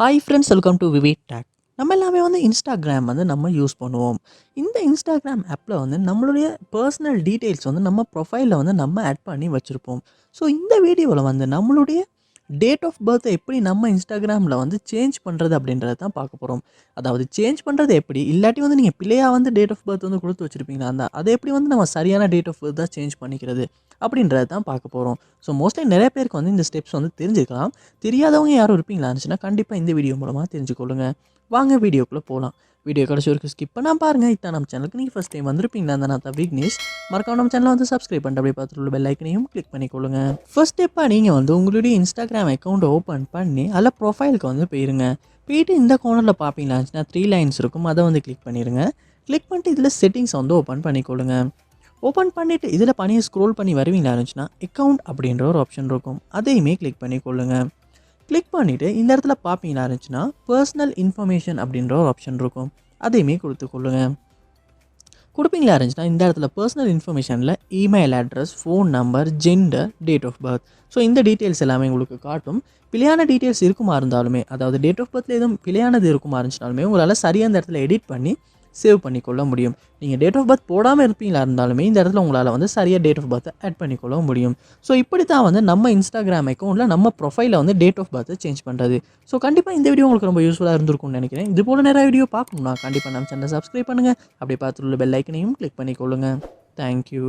Hi friends, welcome to VividTech. நம்ம எல்லாமே Instagram நம்ம யூஸ் பண்ணுவோம். இந்த இன்ஸ்டாகிராம் ஆப்பில் நம்மளுடைய பர்சனல் டீட்டெயில்ஸ் நம்ம ப்ரொஃபைலில் நம்ம ஆட் பண்ணி வச்சுருப்போம். ஸோ இந்த வீடியோவில் நம்மளுடைய டேட் ஆஃப் பர்த்தை எப்படி நம்ம இன்ஸ்டாகிராமில் சேஞ்ச் பண்ணுறது அப்படின்றத தான் பார்க்க போகிறோம். அதாவது சேஞ்ச் பண்ணுறது எப்படி, இல்லாட்டி நீங்கள் பிள்ளையாக டேட் ஆஃப் பர்த் கொடுத்து வச்சுருப்பீங்களா, அதை எப்படி நம்ம சரியான டேட் ஆஃப் பர்த் தான் சேஞ்ச் பண்ணிக்கிறது அப்படின்றத தான் பார்க்க போகிறோம். ஸோ மோஸ்ட்லி நிறைய பேருக்கு இந்த ஸ்டெப்ஸ் தெரிஞ்சுக்கலாம். தெரியாதவங்க யாரும் இருப்பீங்களா இருந்துச்சுன்னா கண்டிப்பாக இந்த வீடியோ மூலமாக தெரிஞ்சுக்கொள்ளுங்க. வாங்க வீடியோக்குள்ளே போகலாம். வீடியோ கடைசி வரைக்கும் ஸ்கிப் பண்ணால் பாருங்கள். இதான் நம்ம சேனலுக்கு நீங்கள் ஃபஸ்ட் டைம் வந்திருப்பீங்களா, அந்த நான் தான் விக்னேஷ். மறக்காம நம்ம சேனலை சப்ஸ்கிரைப் பண்ணிட்டு அப்படியே பார்த்துட்டு பெல் ஐக்கனையும் கிளிக் பண்ணிக்கொள்ளுங்க. ஃபர்ஸ்ட் ஸ்டெப்பாக நீங்கள் உங்களுடைய இன்ஸ்டாகிராம் அக்கௌண்ட் ஓப்பன் பண்ணி அதில் ப்ரொஃபைலுக்கு போயிருங்க. போயிட்டு இந்த கோனரில் பார்ப்பீங்களா இருந்துச்சுன்னா 3 லைன்ஸ் இருக்கும், அதை கிளிக் பண்ணிடுங்க. கிளிக் பண்ணிட்டு இதில் செட்டிங்ஸ் ஓப்பன் பண்ணிக்கொள்ளுங்க. ஓப்பன் பண்ணிவிட்டு இதில் பணியை ஸ்க்ரோல் பண்ணி வருவீங்களா இருந்துச்சுன்னா அக்கௌண்ட் அப்படின்ற ஒரு ஆப்ஷன் இருக்கும், அதையுமே கிளிக் பண்ணிக்கொள்ளுங்க. கிளிக் பண்ணிவிட்டு இந்த இடத்துல பார்ப்பீங்களா இருந்துச்சுன்னா பர்சனல் இன்ஃபர்மேஷன் அப்படின்ற ஒரு ஆப்ஷன் இருக்கும், அதையுமே கொடுத்துக்கொள்ளுங்க. கொடுப்பீங்களா இருந்துச்சுன்னா இந்த இடத்துல பர்சனல் இன்ஃபர்மேஷனில் email address, phone number, gender, date of birth, so இந்த டீட்டெயில்ஸ் எல்லாமே உங்களுக்கு காட்டும். பிழையான டீட்டெயில்ஸ் இருக்குமா இருந்தாலுமே, அதாவது டேட் ஆஃப் பர்த்தில் எதுவும் பிழையானது இருக்குமா இருந்துச்சுனாலுமே உங்களால் சரியாக இந்த இடத்துல எடிட் பண்ணி சேவ் பண்ணிக்கொள்ள முடியும். நீங்கள் டேட் ஆஃப் பர்த் போடாமல் இருப்பீங்களா இருந்தாலுமே இந்த இடத்துல உங்களால் சரியாக டேட் ஆஃப் பர்த்தை ஆட் பண்ணிக்கொள்ள முடியும். ஸோ இப்படி தான் நம்ம இன்ஸ்டாகிராம் அக்கௌண்ட்டில் நம்ம ப்ரொஃபைலில் டேட் ஆஃப் பர்த்தை சேஞ்ச் பண்ணுறது. ஸோ கண்டிப்பாக இந்த வீடியோ உங்களுக்கு ரொம்ப யூஸ்ஃபுல்லாக இருந்திருக்கும்னு நினைக்கிறேன். இது போல் நிறைய வீடியோ பார்க்கணும்னா கண்டிப்பாக நம்ம சேனலை சப்ஸ்கிரைப் பண்ணுங்கள். அப்படி பார்த்துள்ள பெல் ஐக்கனையும் கிளிக் பண்ணிக்கொள்ளுங்கள். தேங்க்யூ.